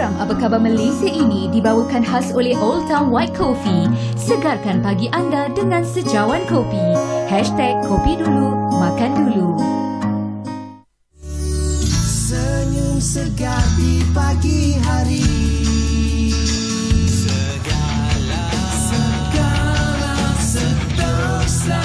Jam Apa Khabar Malaysia ini dibawakan khas oleh Old Town White Coffee. Segarkan pagi anda dengan secawan kopi. #Kopi Dulu, Makan Dulu. Senyum segar di pagi hari. Segala sentosa.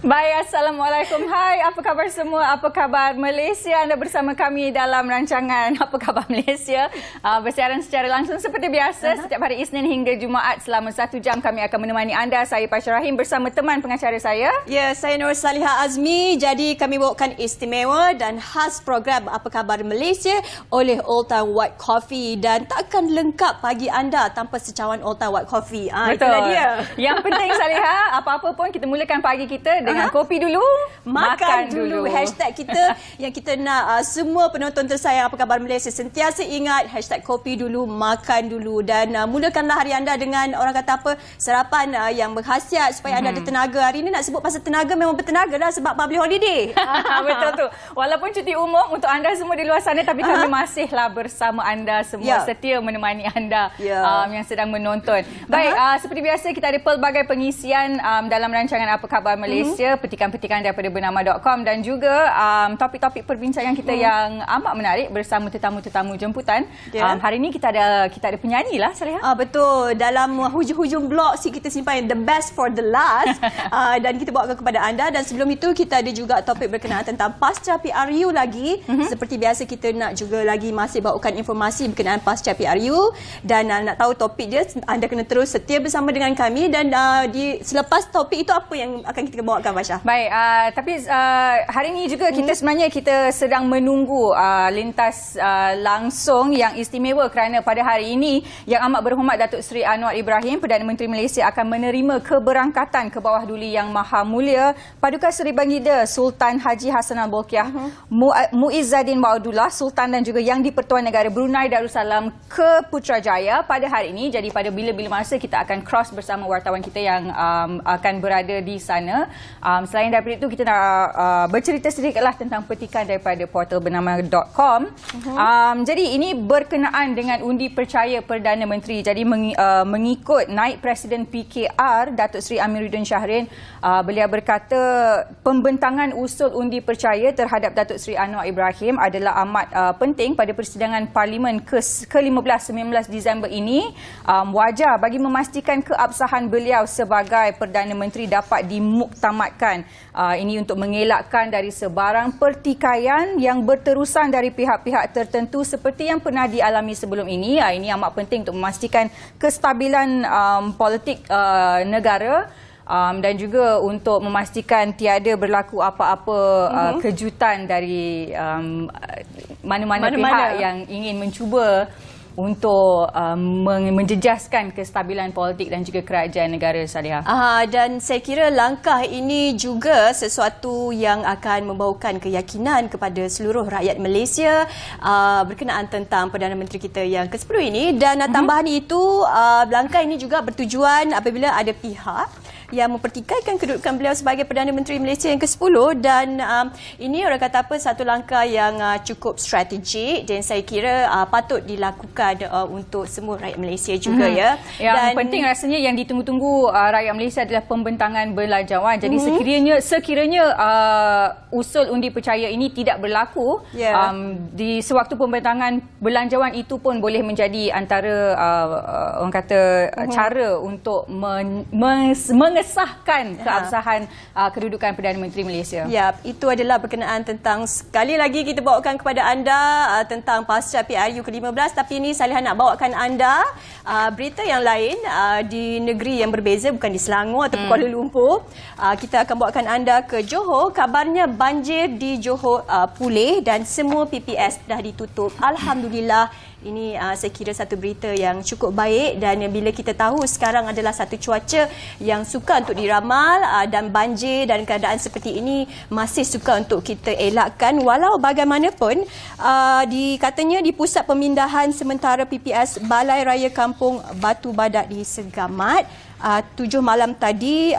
Baik, Assalamualaikum. Hai, apa khabar semua? Apa khabar Malaysia? Anda bersama kami dalam rancangan Apa Khabar Malaysia. Bersiaran secara langsung seperti biasa setiap hari Isnin hingga Jumaat selama 1 jam kami akan menemani anda. Saya Pasha Rahim bersama teman pengacara saya. Ya, saya Nur Salihah Azmi. Jadi kami bawakan istimewa dan khas program Apa Khabar Malaysia oleh Old Town White Coffee, dan takkan lengkap pagi anda tanpa secawan Old Town White Coffee. Betul. Itulah dia. Yang penting Salihah, apa-apa pun kita mulakan pagi kita dengan kopi dulu, makan dulu. Hashtag kita yang kita nak semua penonton tersayang Apa Khabar Malaysia sentiasa ingat #kopi dulu, makan dulu, dan mulakanlah hari anda dengan orang kata apa, sarapan yang berkhasiat supaya anda ada tenaga. Hari ini nak sebut pasal tenaga, memang bertenaga lah sebab public holiday. Betul tu. Walaupun cuti umum untuk anda semua di luar sana, tapi kami masihlah bersama anda semua, setia menemani anda yang sedang menonton. Baik, seperti biasa kita ada pelbagai pengisian dalam rancangan Apa Khabar Malaysia, petikan-petikan daripada bernama.com, dan juga topik-topik perbincangan kita yang amat menarik bersama tetamu-tetamu jemputan. Hari ini kita ada penyanyi lah, Salihah. Betul. Dalam hujung-hujung blog kita simpan the best for the last. Dan kita bawakan kepada anda. Dan sebelum itu kita ada juga topik berkenaan tentang pasca PRU lagi. Seperti biasa kita nak juga lagi masih bawakan informasi berkenaan pasca PRU. Dan nak tahu topik dia, anda kena terus setia bersama dengan kami. Dan selepas topik itu, apa yang akan kita bawakan, Basha? Baik, tapi hari ini juga kita sebenarnya kita sedang menunggu lintas langsung yang istimewa, kerana pada hari ini Yang Amat Berhormat Datuk Seri Anwar Ibrahim, Perdana Menteri Malaysia, akan menerima keberangkatan ke bawah duli Yang Maha Mulia Paduka Seri Baginda Sultan Haji Hassanal Bolkiah Muizzaddin Maudullah Sultan dan juga Yang di-Pertuan Negara Brunei Darussalam ke Putrajaya pada hari ini. Jadi pada bila-bila masa kita akan cross bersama wartawan kita yang akan berada di sana. Selain daripada itu, kita nak bercerita sedikitlah tentang petikan daripada portal bernama.com. Jadi ini berkenaan dengan undi percaya Perdana Menteri. Jadi mengikut naib Presiden PKR Datuk Seri Amiruddin Shahrin, beliau berkata pembentangan usul undi percaya terhadap Datuk Seri Anwar Ibrahim adalah amat penting pada persidangan Parlimen ke-15 19 Disember ini. Wajar bagi memastikan keabsahan beliau sebagai Perdana Menteri dapat dimuktamadkan. Ini untuk mengelakkan dari sebarang pertikaian yang berterusan dari pihak-pihak tertentu seperti yang pernah dialami sebelum ini. Ini amat penting untuk memastikan kestabilan politik negara. Dan juga untuk memastikan tiada berlaku apa-apa kejutan dari mana-mana pihak yang ingin mencuba untuk menjejaskan kestabilan politik dan juga kerajaan negara, Salihah. Dan saya kira langkah ini juga sesuatu yang akan membawakan keyakinan kepada seluruh rakyat Malaysia berkenaan tentang Perdana Menteri kita yang ke-10 ini. Dan tambahan itu, langkah ini juga bertujuan apabila ada pihak yang mempertikaikan kedudukan beliau sebagai Perdana Menteri Malaysia yang ke-10, dan ini orang kata apa, satu langkah yang cukup strategik dan saya kira patut dilakukan untuk semua rakyat Malaysia juga ya. Yang penting rasanya yang ditunggu-tunggu rakyat Malaysia adalah pembentangan belanjawan. Jadi sekiranya usul undi percaya ini tidak berlaku, di sewaktu pembentangan belanjawan itu pun boleh menjadi antara orang kata cara untuk mengesahkan keabsahan kedudukan Perdana Menteri Malaysia. Ya, itu adalah berkenaan tentang, sekali lagi kita bawakan kepada anda tentang pasca PRU ke-15, tapi ini Salihah nak bawakan anda berita yang lain di negeri yang berbeza, bukan di Selangor atau Kuala Lumpur. Kita akan bawakan anda ke Johor. Kabarnya banjir di Johor pulih dan semua PPS dah ditutup. Alhamdulillah, Ini saya kira satu berita yang cukup baik, dan bila kita tahu sekarang adalah satu cuaca yang sukar untuk diramal, dan banjir dan keadaan seperti ini masih sukar untuk kita elakkan. Walau bagaimanapun katanya di pusat pemindahan sementara PPS Balai Raya Kampung Batu Badak di Segamat, 7 malam tadi,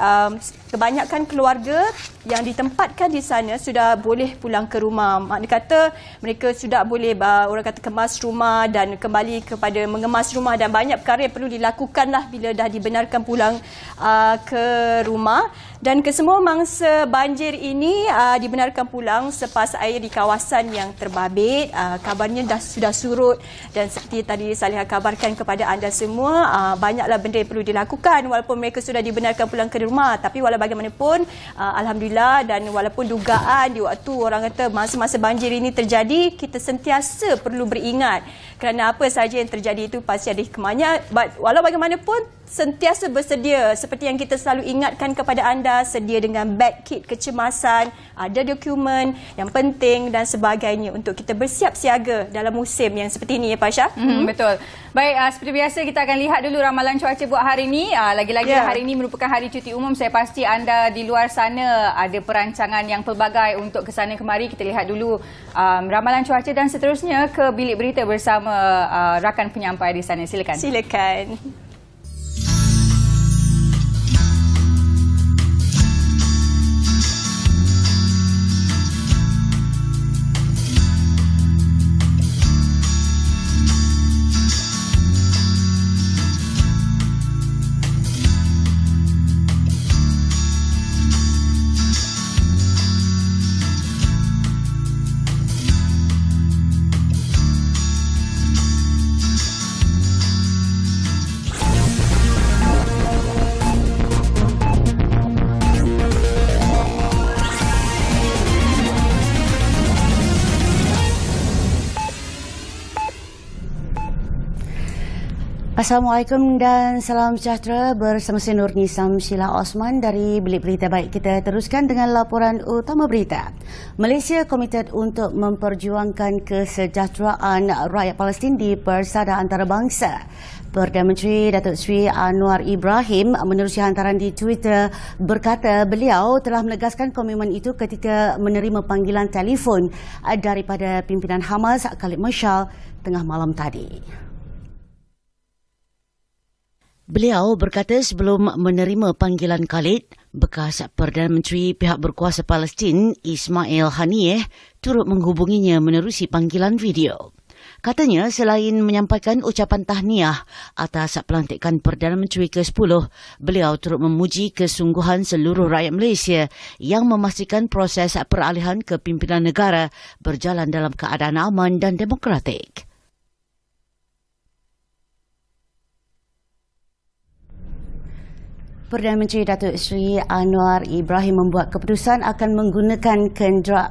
kebanyakan keluarga yang ditempatkan di sana sudah boleh pulang ke rumah. Makna kata mereka sudah boleh orang kata kemas rumah dan kembali kepada mengemas rumah, dan banyak perkara yang perlu dilakukanlah bila dah dibenarkan pulang ke rumah. Dan kesemua mangsa banjir ini dibenarkan pulang selepas air di kawasan yang terbabit. Kabarnya sudah surut, dan seperti tadi Salihah kabarkan kepada anda semua, banyaklah benda yang perlu dilakukan walaupun mereka sudah dibenarkan pulang ke rumah. Tapi walau bagaimanapun, alhamdulillah, dan walaupun dugaan di waktu orang kata masa-masa banjir ini terjadi, kita sentiasa perlu beringat kerana apa saja yang terjadi itu pasti ada hikmahnya. Walau bagaimanapun, sentiasa bersedia, seperti yang kita selalu ingatkan kepada anda, sedia dengan beg kit kecemasan, ada dokumen yang penting dan sebagainya untuk kita bersiap siaga dalam musim yang seperti ini, ya Pasha. Betul. Baik, seperti biasa kita akan lihat dulu ramalan cuaca buat hari ini. Lagi-lagi hari ini merupakan hari cuti umum. Saya pasti anda di luar sana ada perancangan yang pelbagai untuk ke sana kemari. Kita lihat dulu ramalan cuaca dan seterusnya ke bilik berita bersama rakan penyampai di sana. Silakan. Silakan. Assalamualaikum dan salam sejahtera, bersama saya Nurnisam Sheila Osman dari Bilik Berita Baik. Kita teruskan dengan laporan utama berita. Malaysia komited untuk memperjuangkan kesejahteraan rakyat Palestin di Persada Antarabangsa. Perdana Menteri Datuk Seri Anwar Ibrahim menerusi hantaran di Twitter berkata beliau telah menegaskan komitmen itu ketika menerima panggilan telefon daripada pimpinan Hamas Khalid Mashal tengah malam tadi. Beliau berkata sebelum menerima panggilan Khalid, bekas Perdana Menteri pihak berkuasa Palestin Ismail Haniyeh turut menghubunginya menerusi panggilan video. Katanya selain menyampaikan ucapan tahniah atas pelantikan Perdana Menteri ke-10, beliau turut memuji kesungguhan seluruh rakyat Malaysia yang memastikan proses peralihan kepimpinan negara berjalan dalam keadaan aman dan demokratik. Perdana Menteri Datuk Seri Anwar Ibrahim membuat keputusan akan menggunakan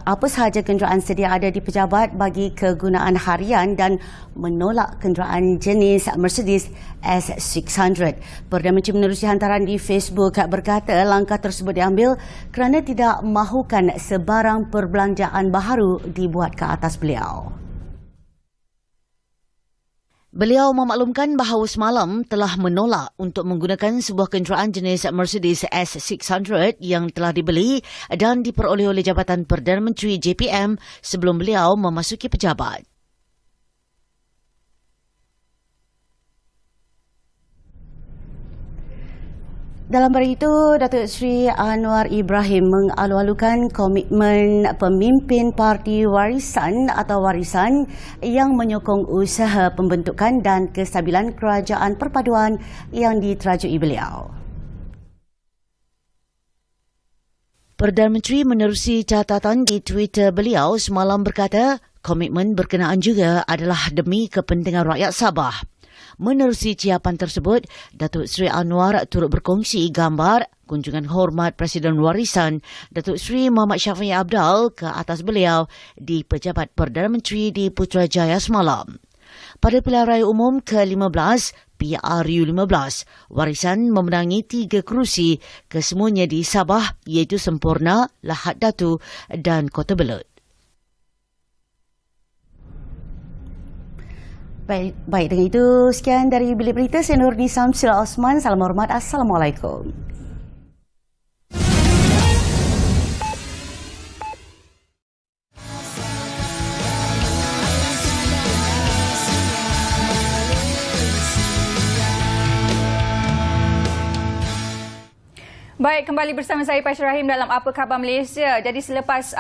apa sahaja kenderaan sedia ada di pejabat bagi kegunaan harian dan menolak kenderaan jenis Mercedes S600. Perdana Menteri menerusi hantaran di Facebook berkata langkah tersebut diambil kerana tidak mahukan sebarang perbelanjaan baharu dibuat ke atas beliau. Beliau memaklumkan bahawa semalam telah menolak untuk menggunakan sebuah kenderaan jenis Mercedes S600 yang telah dibeli dan diperoleh oleh Jabatan Perdana Menteri JPM sebelum beliau memasuki pejabat. Dalam hari itu, Datuk Seri Anwar Ibrahim mengalu-alukan komitmen pemimpin Parti Warisan atau Warisan yang menyokong usaha pembentukan dan kestabilan kerajaan perpaduan yang diterajui beliau. Perdana Menteri menerusi catatan di Twitter beliau semalam berkata, komitmen berkenaan juga adalah demi kepentingan rakyat Sabah. Menerusi ciapan tersebut, Datuk Seri Anwar turut berkongsi gambar kunjungan hormat Presiden Warisan Datuk Seri Muhammad Syafiee Abdal ke atas beliau di Pejabat Perdana Menteri di Putrajaya semalam. Pada pilihan raya umum ke-15, PRU15, Warisan memenangi 3 kerusi kesemuanya di Sabah iaitu Semporna, Lahad Datu dan Kota Belud. Baik, dengan itu sekian dari Bilik Berita. Saya Nurni Samsul Osman. Salam hormat. Assalamualaikum. Baik, kembali bersama saya Paisha Rahim dalam Apa Khabar Malaysia. Jadi selepas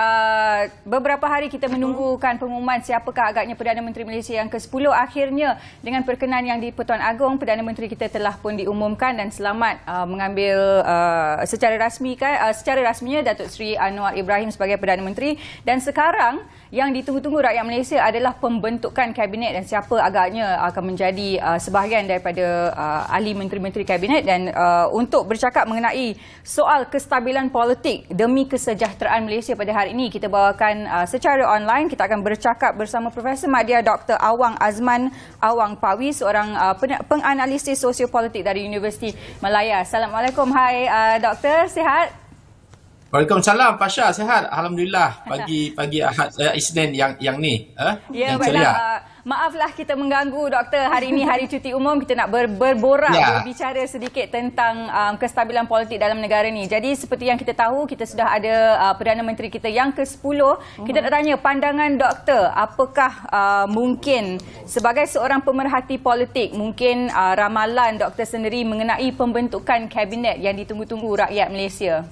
beberapa hari kita menunggukan pengumuman siapakah agaknya Perdana Menteri Malaysia yang ke-10, akhirnya dengan perkenan yang di-Pertuan Agong, Perdana Menteri kita telah pun diumumkan dan selamat mengambil secara rasminya Datuk Seri Anwar Ibrahim sebagai Perdana Menteri. Dan sekarang yang ditunggu-tunggu rakyat Malaysia adalah pembentukan kabinet dan siapa agaknya akan menjadi sebahagian daripada ahli menteri-menteri kabinet. Dan untuk bercakap mengenai soal kestabilan politik demi kesejahteraan Malaysia pada hari ini, kita bawakan secara online. Kita akan bercakap bersama Profesor Madya Dr. Awang Azman Awang Pawi, seorang penganalisis sosiopolitik dari Universiti Malaya. Assalamualaikum. Hai doktor, sihat? Waalaikumsalam, Pasha, sihat. Alhamdulillah. Pagi Ahad Isnin yang ni. Ya, yang baiklah. Maaflah kita mengganggu doktor. Hari ini hari cuti umum, kita nak berborak, berbicara sedikit tentang kestabilan politik dalam negara ni. Jadi seperti yang kita tahu, kita sudah ada Perdana Menteri kita yang ke-10. Kita nak tanya pandangan doktor, apakah mungkin sebagai seorang pemerhati politik, mungkin ramalan doktor sendiri mengenai pembentukan kabinet yang ditunggu-tunggu rakyat Malaysia?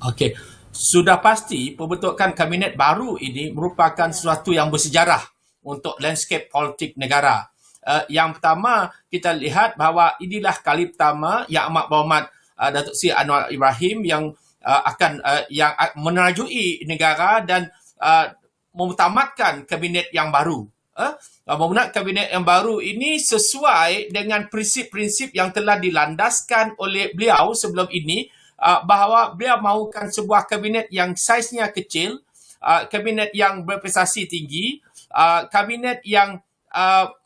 Okey. Sudah pasti pembentukan kabinet baru ini merupakan sesuatu yang bersejarah untuk landscape politik negara. Yang pertama, kita lihat bahawa inilah kali pertama Yang Amat Berhormat Datuk Seri Anwar Ibrahim yang akan menerajui negara dan memutamatkan kabinet yang baru. Membentuk kabinet yang baru ini sesuai dengan prinsip-prinsip yang telah dilandaskan oleh beliau sebelum ini, bahawa beliau mahukan sebuah kabinet yang saiznya kecil, kabinet yang berprestasi tinggi, kabinet yang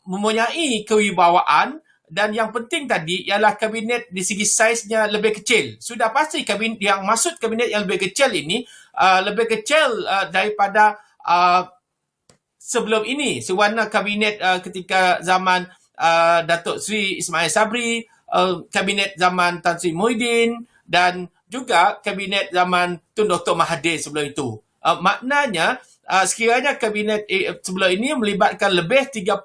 mempunyai kewibawaan, dan yang penting tadi ialah kabinet di segi saiznya lebih kecil. Sudah pasti kabinet yang maksud kabinet yang lebih kecil ini lebih kecil daripada sebelum ini, sewarna kabinet ketika zaman Datuk Seri Ismail Sabri, kabinet zaman Tan Sri Muhyiddin, dan juga kabinet zaman Tun Dr. Mahathir sebelum itu. Maknanya, sekiranya kabinet sebelum ini melibatkan lebih 30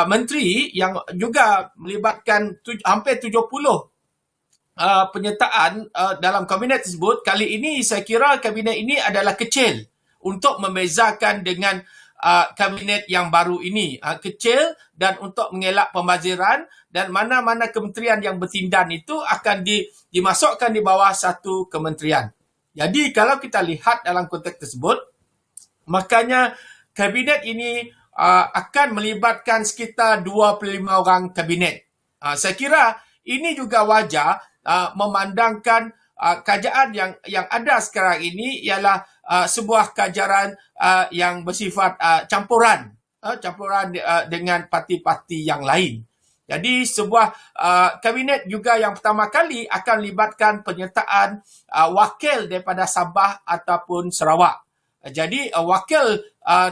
menteri yang juga melibatkan hampir 70 penyertaan dalam kabinet tersebut, kali ini saya kira kabinet ini adalah kecil untuk membezakan dengan kabinet yang baru ini. Kecil dan untuk mengelak pembaziran, dan mana-mana kementerian yang bertindan itu akan dimasukkan di bawah satu kementerian. Jadi kalau kita lihat dalam konteks tersebut, makanya kabinet ini akan melibatkan sekitar 25 orang kabinet. Saya kira ini juga wajar memandangkan kerajaan yang ada sekarang ini ialah sebuah kerajaan yang bersifat campuran dengan parti-parti yang lain. Jadi sebuah kabinet juga yang pertama kali akan libatkan penyertaan wakil daripada Sabah ataupun Sarawak. Jadi wakil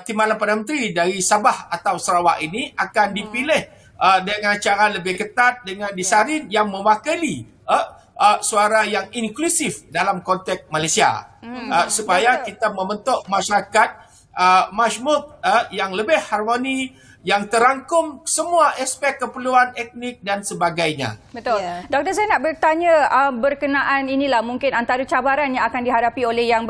timbalan Perdana Menteri dari Sabah atau Sarawak ini akan dipilih dengan cara lebih ketat, dengan disaring yang mewakili suara yang inklusif dalam konteks Malaysia, supaya kita membentuk masyarakat majmuk yang lebih harmoni, yang terangkum semua aspek keperluan etnik dan sebagainya. Betul. Doktor, saya nak bertanya berkenaan inilah mungkin antara cabaran yang akan dihadapi oleh yang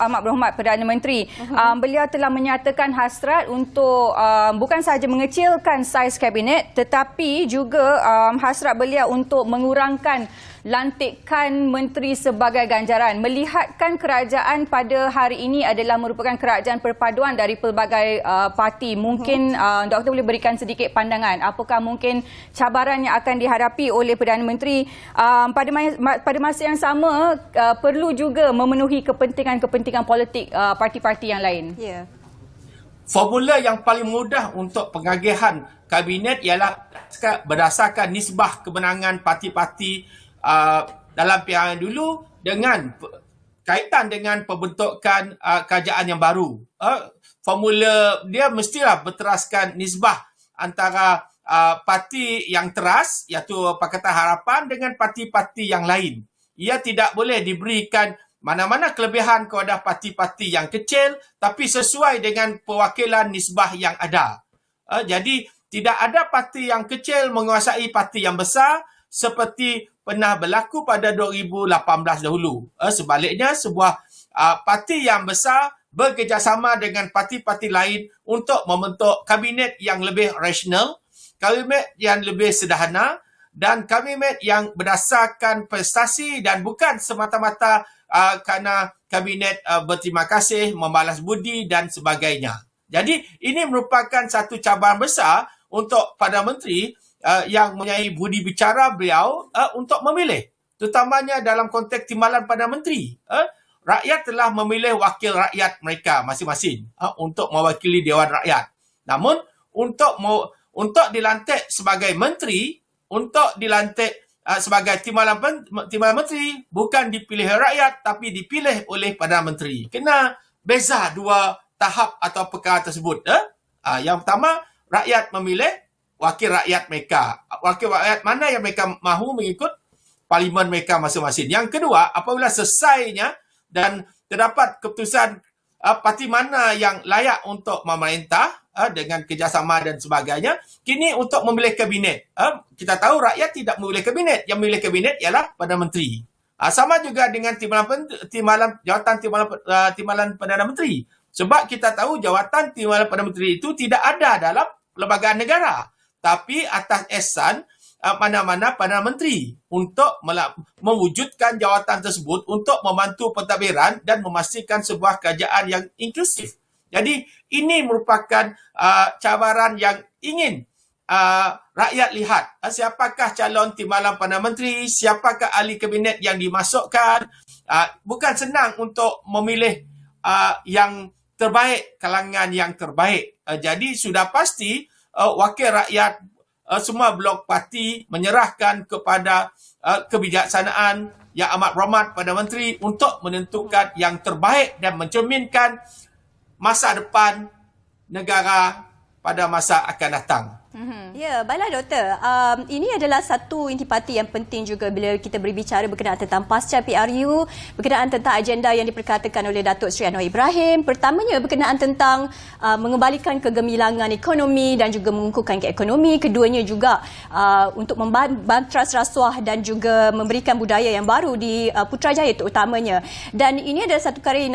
Amat Berhormat Perdana Menteri. Beliau telah menyatakan hasrat untuk bukan sahaja mengecilkan saiz kabinet, tetapi juga hasrat beliau untuk mengurangkan lantikan menteri sebagai ganjaran. Melihatkan kerajaan pada hari ini adalah merupakan kerajaan perpaduan dari pelbagai parti. Mungkin doktor boleh berikan sedikit pandangan apakah mungkin cabaran yang akan dihadapi oleh Perdana Menteri pada masa yang sama perlu juga memenuhi kepentingan politik parti-parti yang lain. Formula yang paling mudah untuk pengagihan kabinet ialah berdasarkan nisbah kemenangan parti-parti dalam pilihan dulu dengan kaitan dengan pembentukan kerajaan yang baru. Formula dia mestilah berteraskan nisbah antara parti yang teras iaitu Pakatan Harapan dengan parti-parti yang lain. Ia tidak boleh diberikan mana-mana kelebihan kepada parti-parti yang kecil tapi sesuai dengan perwakilan nisbah yang ada. Jadi tidak ada parti yang kecil menguasai parti yang besar seperti pernah berlaku pada 2018 dahulu. Sebaliknya, sebuah parti yang besar bekerjasama dengan parti-parti lain untuk membentuk kabinet yang lebih rasional, kabinet yang lebih sederhana dan kabinet yang berdasarkan prestasi dan bukan semata-mata kerana kabinet berterima kasih, membalas budi dan sebagainya. Jadi ini merupakan satu cabaran besar untuk Perdana Menteri yang mempunyai budi bicara beliau untuk memilih. Terutamanya dalam konteks timbalan Perdana Menteri. Rakyat telah memilih wakil rakyat mereka masing-masing untuk mewakili Dewan Rakyat. Namun untuk dilantik sebagai menteri, untuk dilantik sebagai timbalan menteri bukan dipilih rakyat tapi dipilih oleh Perdana Menteri. Kena beza dua tahap atau perkara tersebut. Yang pertama, rakyat memilih wakil rakyat mereka. Wakil rakyat mana yang mereka mahu mengikut parlimen mereka masing-masing. Yang kedua, apabila selesainya dan terdapat keputusan parti mana yang layak untuk memerintah dengan kerjasama dan sebagainya, kini untuk memilih kabinet. Kita tahu rakyat tidak memilih kabinet. Yang memilih kabinet ialah Perdana Menteri. Sama juga dengan jawatan timbalan Perdana Menteri. Sebab kita tahu jawatan timbalan Perdana Menteri itu tidak ada dalam perlembagaan negara. Tapi atas ihsan mana-mana Perdana Menteri untuk mewujudkan jawatan tersebut untuk membantu pentadbiran dan memastikan sebuah kerajaan yang inklusif. Jadi ini merupakan cabaran yang ingin rakyat lihat. Siapakah calon timbalan Perdana Menteri, siapakah ahli kabinet yang dimasukkan. Bukan senang untuk memilih yang terbaik, kalangan yang terbaik. Jadi sudah pasti wakil rakyat semua blok parti menyerahkan kepada kebijaksanaan yang amat berhormat Perdana Menteri untuk menentukan yang terbaik dan mencerminkan masa depan negara pada masa akan datang. Ya, baiklah Doktor. Ini adalah satu intipati yang penting juga bila kita berbicara berkenaan tentang pasca PRU, berkenaan tentang agenda yang diperkatakan oleh Datuk Seri Anwar Ibrahim. Pertamanya berkenaan tentang mengembalikan kegemilangan ekonomi dan juga mengukuhkan ekonomi. Keduanya juga untuk membantras rasuah dan juga memberikan budaya yang baru di Putrajaya terutamanya. Dan ini adalah satu kali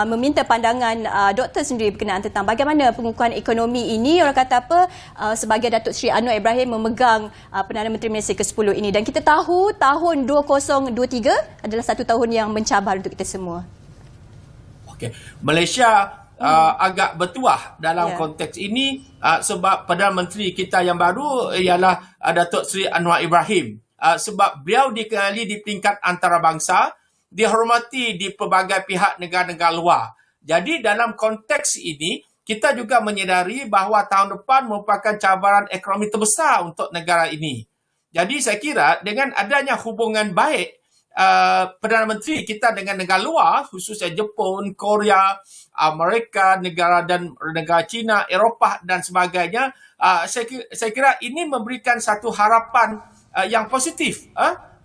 meminta pandangan Doktor sendiri berkenaan tentang bagaimana pengukuhan ekonomi ini, orang kata apa, sebagai Datuk Seri Anwar Ibrahim memegang Perdana Menteri Malaysia ke-10 ini. Dan kita tahu tahun 2023 adalah satu tahun yang mencabar untuk kita semua. Okey, Malaysia agak bertuah dalam konteks ini sebab Perdana Menteri kita yang baru ialah Datuk Seri Anwar Ibrahim. Sebab beliau dikenali di peringkat antarabangsa, dihormati di pelbagai pihak negara-negara luar. Jadi dalam konteks ini, kita juga menyedari bahawa tahun depan merupakan cabaran ekonomi terbesar untuk negara ini. Jadi saya kira dengan adanya hubungan baik Perdana Menteri kita dengan negara luar, khususnya Jepun, Korea, Amerika, negara China, Eropah dan sebagainya, saya kira ini memberikan satu harapan yang positif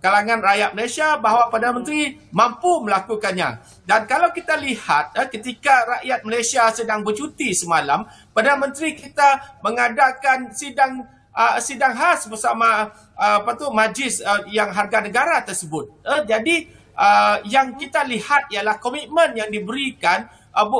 kalangan rakyat Malaysia bahawa Perdana Menteri mampu melakukannya. Dan kalau kita lihat ketika rakyat Malaysia sedang bercuti semalam, Perdana Menteri kita mengadakan sidang khas bersama majlis yang harga negara tersebut. Jadi yang kita lihat ialah komitmen yang diberikan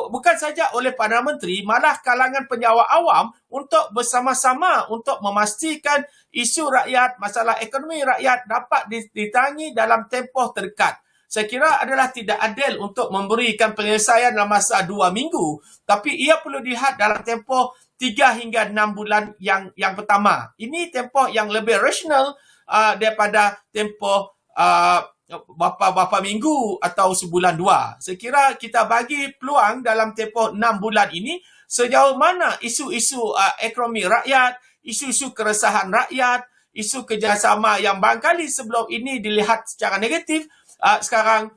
bukan saja oleh Perdana Menteri, malah kalangan penjawat awam untuk bersama-sama untuk memastikan isu rakyat, masalah ekonomi rakyat dapat ditangi dalam tempoh terdekat. Saya kira adalah tidak adil untuk memberikan penyelesaian dalam masa 2 minggu, tapi ia perlu dilihat dalam tempoh 3 hingga 6 bulan yang pertama. Ini tempoh yang lebih rasional daripada tempoh berapa minggu atau sebulan 2. Saya kira kita bagi peluang dalam tempoh 6 bulan ini sejauh mana isu-isu ekonomi rakyat, isu-isu keresahan rakyat, isu kerjasama yang barangkali sebelum ini dilihat secara negatif, sekarang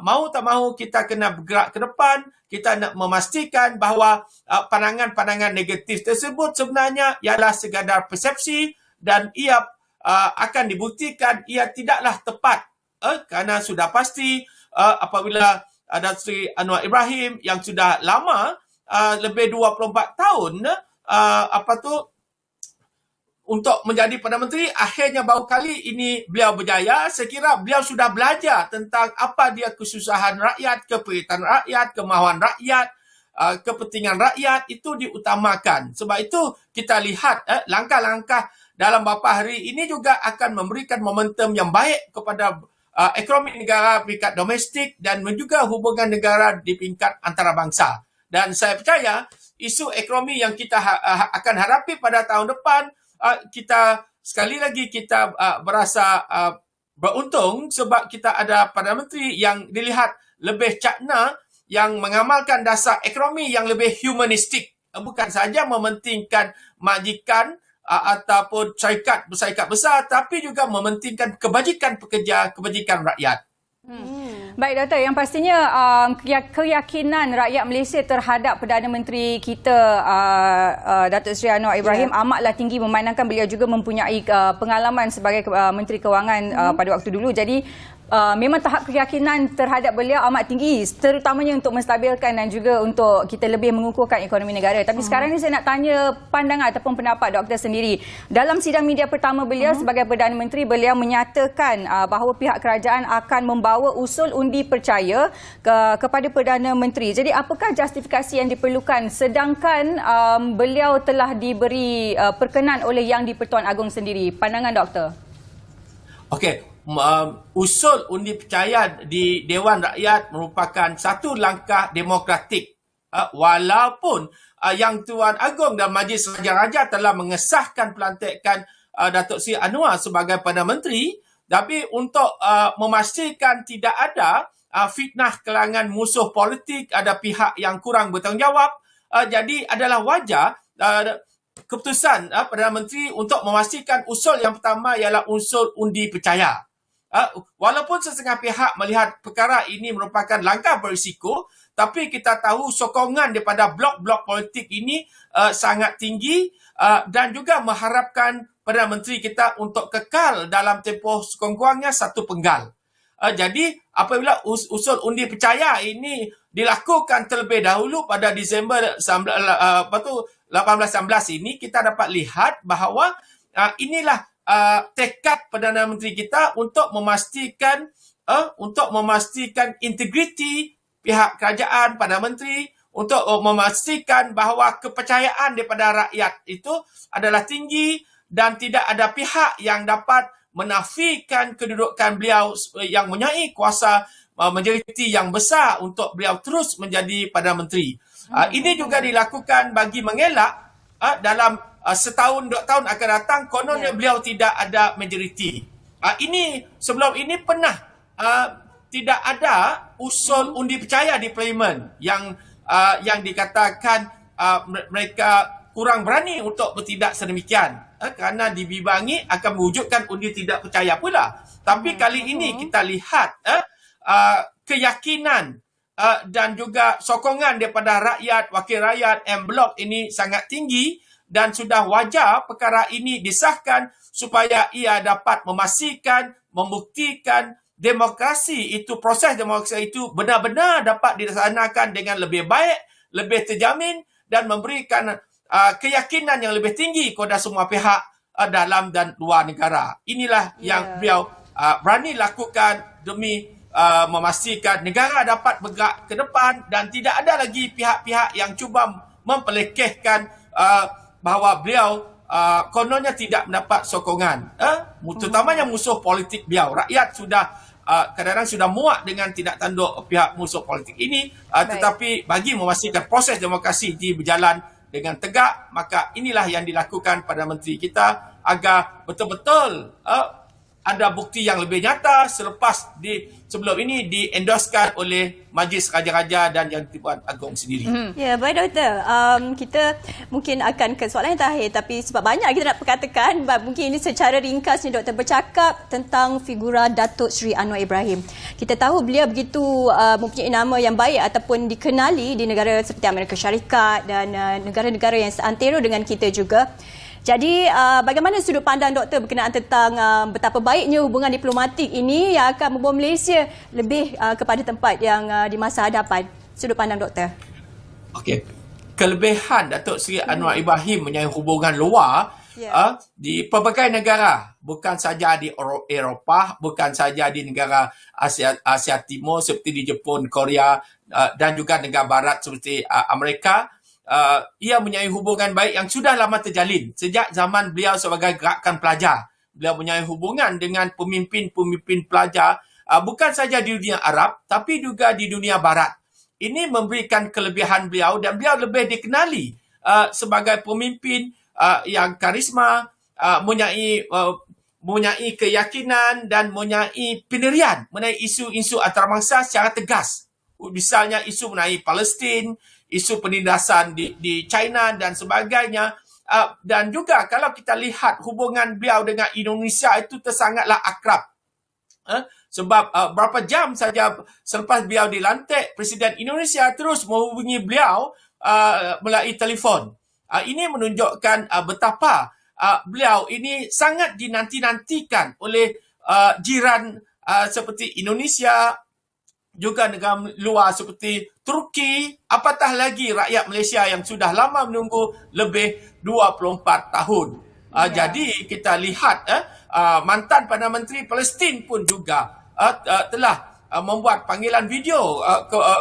mau tak mau kita kena bergerak ke depan, kita nak memastikan bahawa pandangan-pandangan negatif tersebut sebenarnya ialah sekadar persepsi dan ia akan dibuktikan ia tidaklah tepat kerana sudah pasti apabila Datuk Seri Anwar Ibrahim yang sudah lama lebih 24 tahun untuk menjadi Perdana Menteri, akhirnya baru kali ini beliau berjaya. Saya kira beliau sudah belajar tentang apa dia kesusahan rakyat, keperitan rakyat, kemahuan rakyat, kepentingan rakyat itu diutamakan. Sebab itu kita lihat langkah-langkah dalam beberapa hari ini juga akan memberikan momentum yang baik kepada ekonomi negara peringkat domestik dan juga hubungan negara di peringkat antarabangsa. Dan saya percaya isu ekonomi yang kita akan hadapi pada tahun depan, kita sekali lagi kita berasa beruntung sebab kita ada Perdana Menteri yang dilihat lebih cakna, yang mengamalkan dasar ekonomi yang lebih humanistik, bukan saja mementingkan majikan ataupun syarikat besar, tapi juga mementingkan kebajikan pekerja, kebajikan rakyat. Baik Doktor, yang pastinya keyakinan rakyat Malaysia terhadap Perdana Menteri kita Datuk Seri Anwar Ibrahim amatlah tinggi, memandangkan beliau juga mempunyai pengalaman sebagai Menteri Kewangan pada waktu dulu. Jadi memang tahap keyakinan terhadap beliau amat tinggi, terutamanya untuk menstabilkan dan juga untuk kita lebih mengukuhkan ekonomi negara. Tapi sekarang ni saya nak tanya pandangan ataupun pendapat doktor sendiri. Dalam sidang media pertama beliau sebagai Perdana Menteri, beliau menyatakan bahawa pihak kerajaan akan membawa usul undi percaya kepada Perdana Menteri. Jadi apakah justifikasi yang diperlukan sedangkan beliau telah diberi perkenan oleh Yang di-Pertuan Agong sendiri? Pandangan doktor. Okey. Usul undi percaya di Dewan Rakyat merupakan satu langkah demokratik. Walaupun Yang Tuan Agong dan Majlis Raja-Raja telah mengesahkan pelantikan Datuk Seri Anwar sebagai Perdana Menteri, tapi untuk memastikan tidak ada fitnah kalangan musuh politik, ada pihak yang kurang bertanggungjawab, jadi adalah wajar keputusan Perdana Menteri untuk memastikan usul yang pertama ialah usul undi percaya. Walaupun setengah pihak melihat perkara ini merupakan langkah berisiko, tapi kita tahu sokongan daripada blok-blok politik ini sangat tinggi dan juga mengharapkan Perdana Menteri kita untuk kekal dalam tempoh sekurang-kurangnya satu penggal. Jadi apabila usul undi percaya ini dilakukan terlebih dahulu pada Disember 18-19 ini, kita dapat lihat bahawa inilah tekad Perdana Menteri kita untuk memastikan integriti pihak kerajaan, Perdana Menteri, untuk memastikan bahawa kepercayaan daripada rakyat itu adalah tinggi dan tidak ada pihak yang dapat menafikan kedudukan beliau yang mempunyai kuasa majoriti yang besar untuk beliau terus menjadi Perdana Menteri. Ini juga dilakukan bagi mengelak dalam setahun, 2 tahun akan datang kononnya beliau tidak ada majoriti. Ini sebelum ini pernah tidak ada usul undi percaya di Parlimen yang dikatakan mereka kurang berani untuk bertindak sedemikian kerana dibimbang akan mewujudkan undi tidak percaya pula. Tapi kali ini kita lihat keyakinan dan juga sokongan daripada rakyat, wakil rakyat M Block ini sangat tinggi dan sudah wajar perkara ini disahkan supaya ia dapat memastikan, membuktikan demokrasi itu, proses demokrasi itu benar-benar dapat dilaksanakan dengan lebih baik, lebih terjamin dan memberikan keyakinan yang lebih tinggi kepada semua pihak dalam dan luar negara. Inilah yang beliau berani lakukan demi memastikan negara dapat bergerak ke depan dan tidak ada lagi pihak-pihak yang cuba mempelekehkan bahawa beliau kononnya tidak mendapat sokongan. Terutamanya musuh politik beliau. Rakyat sudah kadang-kadang sudah muak dengan tidak tanduk pihak musuh politik ini. Tetapi bagi memastikan proses demokrasi ini berjalan dengan tegak, maka inilah yang dilakukan Perdana Menteri kita agar betul-betul ada bukti yang lebih nyata selepas sebelum ini diendoskan oleh Majlis Raja-Raja dan Yang di-Pertuan Agong sendiri. Ya, baik Doktor. Kita mungkin akan ke soalan yang terakhir, tapi sebab banyak kita nak perkatakan, mungkin ini secara ringkas ni Doktor bercakap tentang figura Datuk Seri Anwar Ibrahim. Kita tahu beliau begitu mempunyai nama yang baik ataupun dikenali di negara seperti Amerika Syarikat dan negara-negara yang seantero dengan kita juga. Jadi bagaimana sudut pandang doktor berkenaan tentang betapa baiknya hubungan diplomatik ini yang akan membawa Malaysia lebih kepada tempat yang di masa hadapan? Sudut pandang doktor. Okey. Kelebihan Datuk Seri Anwar Ibrahim mempunyai hubungan luar di pelbagai negara, bukan saja di Eropah, bukan saja di negara Asia Timur seperti di Jepun, Korea dan juga negara barat seperti Amerika. Ia mempunyai hubungan baik yang sudah lama terjalin sejak zaman beliau sebagai gerakan pelajar. Beliau mempunyai hubungan dengan pemimpin-pemimpin pelajar bukan saja di dunia Arab tapi juga di dunia barat. Ini memberikan kelebihan beliau dan beliau lebih dikenali sebagai pemimpin yang karisma, mempunyai keyakinan dan mempunyai pendirian mengenai isu-isu antarabangsa secara tegas. Misalnya isu mengenai Palestin, isu penindasan di China dan sebagainya. Dan juga kalau kita lihat hubungan beliau dengan Indonesia itu tersangatlah akrab. Sebab berapa jam saja selepas beliau dilantik, Presiden Indonesia terus menghubungi beliau melalui telefon. Ini menunjukkan betapa beliau ini sangat dinanti-nantikan oleh jiran seperti Indonesia, juga negara luar seperti Turki, apatah lagi rakyat Malaysia yang sudah lama menunggu lebih 24 tahun. Jadi kita lihat mantan Perdana Menteri Palestin pun juga telah membuat panggilan video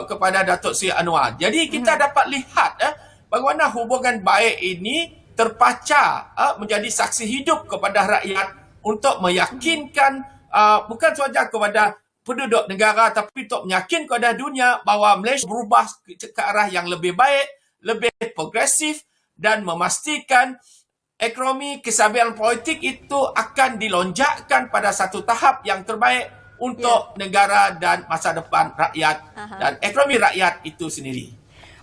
kepada Datuk Seri Anwar. Jadi kita dapat lihat bagaimana hubungan baik ini terpacah menjadi saksi hidup kepada rakyat untuk meyakinkan bukan sahaja kepada penduduk negara tapi untuk meyakinkan kepada dunia bahawa Malaysia berubah ke arah yang lebih baik, lebih progresif dan memastikan ekonomi kesabian politik itu akan dilonjakkan pada satu tahap yang terbaik untuk negara dan masa depan rakyat dan ekonomi rakyat itu sendiri.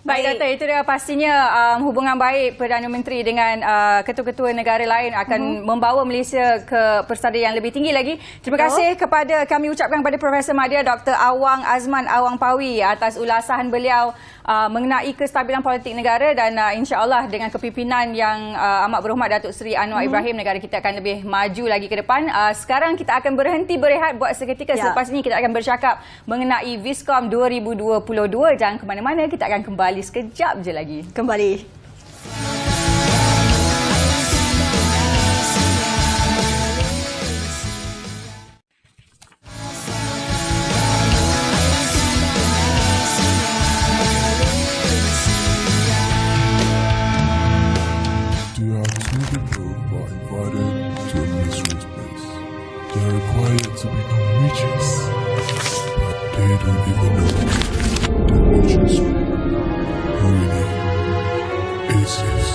Baik Doktor, itu dia pastinya hubungan baik Perdana Menteri dengan ketua-ketua negara lain akan membawa Malaysia ke persada yang lebih tinggi lagi. Terima kasih kepada kami ucapkan kepada Profesor Madya Dr. Awang Azman Awang Pawi atas ulasan beliau mengenai kestabilan politik negara dan insya-Allah dengan kepimpinan yang amat berhormat Datuk Seri Anwar Ibrahim, negara kita akan lebih maju lagi ke depan. Sekarang kita akan berhenti berehat buat seketika. Selepas ini kita akan bercakap mengenai Viscom 2022. Jangan ke mana-mana, kita akan kembali sekejap je lagi. Kembali. There are two people who are invited to a mysterious place. They are required to become witches, but they don't even know the witches. Who really is this?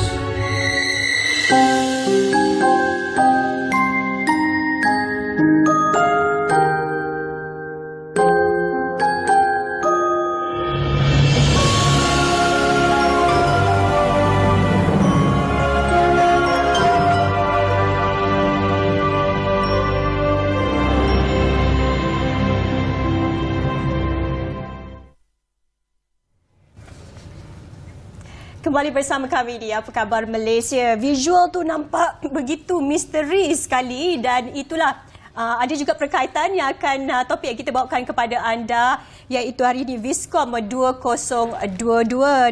Kembali bersama kami di Apa Khabar Malaysia. Visual tu nampak begitu misteri sekali dan itulah ada juga perkaitan yang akan topik yang kita bawakan kepada anda iaitu hari ini Viscom 2022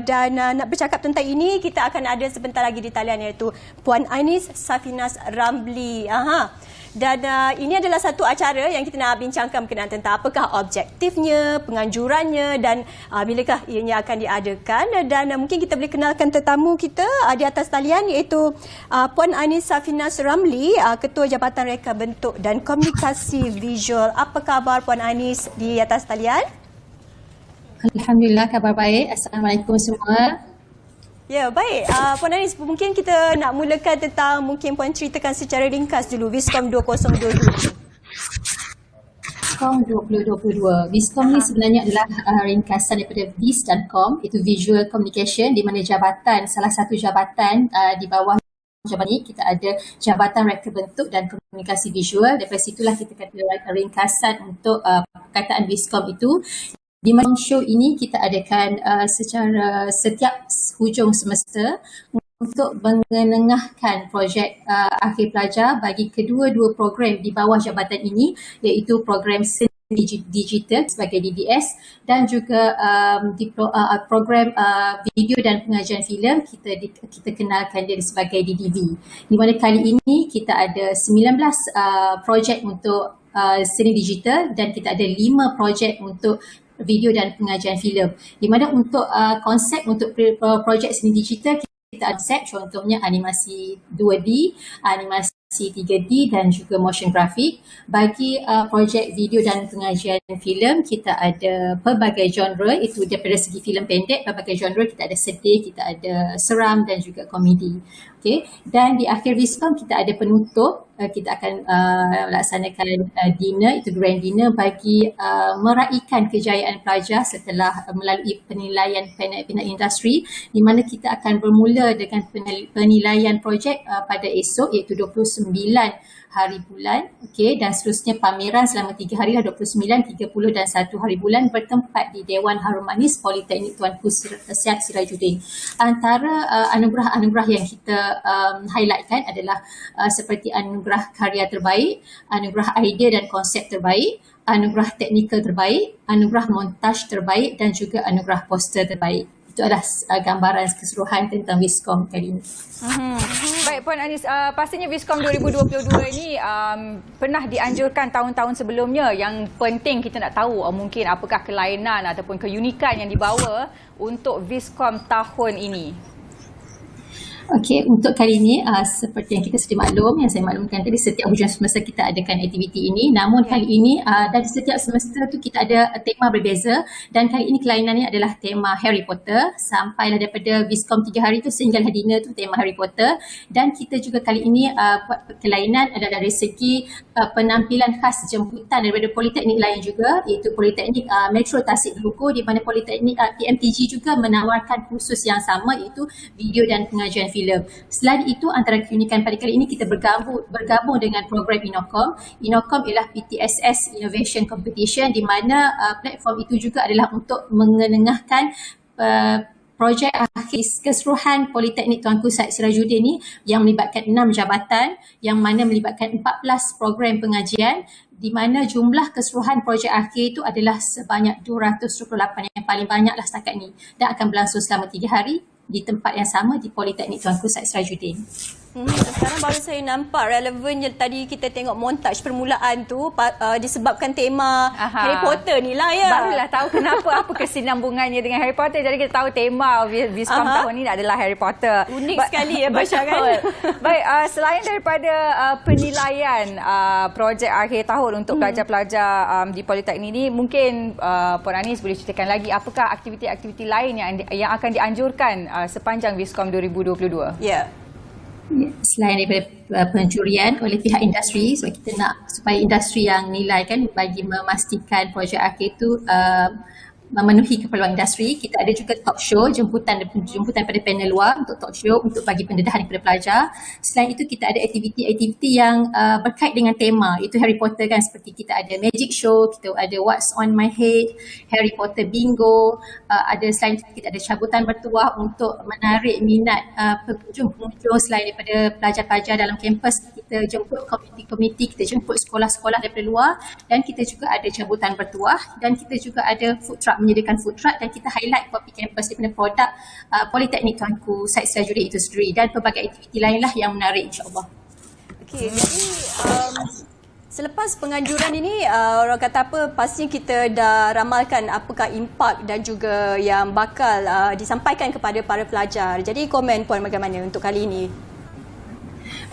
dan nak bercakap tentang ini kita akan ada sebentar lagi di talian iaitu Puan Ainis Safinas Ramli. Dan ini adalah satu acara yang kita nak bincangkan berkenaan tentang apakah objektifnya, penganjurannya dan bilakah ianya akan diadakan. Dan mungkin kita boleh kenalkan tetamu kita di atas talian iaitu Puan Ainis Safinas Ramli, Ketua Jabatan Reka Bentuk dan Komunikasi Visual. Apa khabar Puan Ainis di atas talian? Alhamdulillah, khabar baik. Assalamualaikum semua. Ya, baik. Puan Ainis, mungkin kita nak mulakan tentang, mungkin Puan ceritakan secara ringkas dulu Viscom 2022. Viscom 2022. Viscom ni sebenarnya adalah ringkasan daripada VIS dan COM, itu Visual Communication, di mana jabatan, salah satu jabatan di bawah jabatan ini kita ada Jabatan Reka Bentuk dan Komunikasi Visual. Daripada situlah kita kata ringkasan untuk perkataan Viscom itu. Di mana show ini kita adakan secara setiap hujung semester untuk mengenengahkan projek akhir pelajar bagi kedua-dua program di bawah jabatan ini, iaitu program seni digital sebagai DDS dan juga program video dan pengajian filem kita kenalkan dia sebagai DDV. Di mana kali ini kita ada 19 projek untuk seni digital dan kita ada 5 projek untuk video dan pengajian filem. Di mana untuk konsep untuk projek seni digital kita ada konsep, contohnya animasi 2D, animasi 3D dan juga motion graphic. Bagi projek video dan pengajian filem, kita ada pelbagai genre, itu daripada segi filem pendek, pelbagai genre, kita ada sedih, kita ada seram dan juga komedi. Okay. Dan di akhir Viscom kita ada penutup, kita akan melaksanakan dinner, itu grand dinner bagi meraihkan kejayaan pelajar setelah melalui penilaian panel industri, di mana kita akan bermula dengan penilaian projek pada esok, iaitu 29 hari bulan, okey, dan seterusnya pameran selama 3 hari, 29, 30 dan 1 hari bulan bertempat di Dewan Harum Manis Politeknik Tuanku Sihat Sirajuddin. Antara anugerah-anugerah yang kita highlightkan adalah seperti anugerah karya terbaik, anugerah idea dan konsep terbaik, anugerah teknikal terbaik, anugerah montaj terbaik dan juga anugerah poster terbaik. Itu adalah gambaran keseluruhan tentang Viscom kali ini. Baik Puan Anis, pastinya Viscom 2022 ini pernah dianjurkan tahun-tahun sebelumnya. Yang penting kita nak tahu mungkin apakah kelainan ataupun keunikan yang dibawa untuk Viscom tahun ini. Okey, untuk kali ini seperti yang kita sedia maklum, yang saya maklumkan tadi, setiap hujung semester kita adakan aktiviti ini. Namun kali ini dari setiap semester tu kita ada tema berbeza, dan kali ini kelainannya adalah tema Harry Potter. Sampailah daripada Viscom 3 hari tu sehinggalah dinner tu tema Harry Potter. Dan kita juga kali ini buat kelainan adalah dari segi penampilan khas jemputan daripada politeknik lain juga, iaitu Politeknik Metro Tasik Belukur, di mana Politeknik PMTG juga menawarkan kursus yang sama, iaitu video dan pengajian filem. Selain itu, antara keunikan pada kali ini kita bergabung dengan program Inocom. Inocom ialah PTSS Innovation Competition, di mana platform itu juga adalah untuk mengenengahkan projek akhir keseluruhan Politeknik Tuanku Sirajuddin ini yang melibatkan 6 jabatan, yang mana melibatkan 14 program pengajian, di mana jumlah keseluruhan projek akhir itu adalah sebanyak 228, yang paling banyaklah setakat ini, dan akan berlangsung selama 3 hari di tempat yang sama di Politeknik Tuanku Sirajuddin. Sekarang baru saya nampak relevan yang tadi kita tengok montaj permulaan tu disebabkan tema Harry Potter ni lah ya. Barulah tahu kenapa apa kesinambungannya dengan Harry Potter. Jadi kita tahu tema Viscom tahun ini adalah Harry Potter. Unik sekali ya bacaran. Baik, selain daripada penilaian projek akhir tahun untuk pelajar-pelajar di Politeknik ini, mungkin Puan Anis boleh ceritakan lagi apakah aktiviti-aktiviti lain yang akan dianjurkan sepanjang Viscom 2022? Ya. Selain daripada pencurian oleh pihak industri, sebab kita nak supaya industri yang nilai kan bagi memastikan projek akhir itu memenuhi keperluan industri, kita ada juga talk show, jemputan pada panel luar untuk talk show untuk bagi pendedahan kepada pelajar. Selain itu kita ada aktiviti-aktiviti yang berkait dengan tema, itu Harry Potter kan, seperti kita ada magic show, kita ada What's on my head, Harry Potter bingo, selain itu kita ada cabutan bertuah untuk menarik minat pengunjung selain daripada pelajar-pelajar dalam kampus. Kita jemput komiti-komiti, kita jemput sekolah-sekolah daripada luar, dan kita juga ada cabutan bertuah, dan kita juga ada food truck, menyediakan food truck, dan kita highlight kopi kampus daripada produk Politeknik Tuanku Sirajuddin itu sendiri, dan pelbagai aktiviti lainlah yang menarik insya-Allah. Okey, jadi selepas penganjuran ini orang kata apa, pastinya kita dah ramalkan apakah impak dan juga yang bakal disampaikan kepada para pelajar. Jadi komen Puan bagaimana untuk kali ini?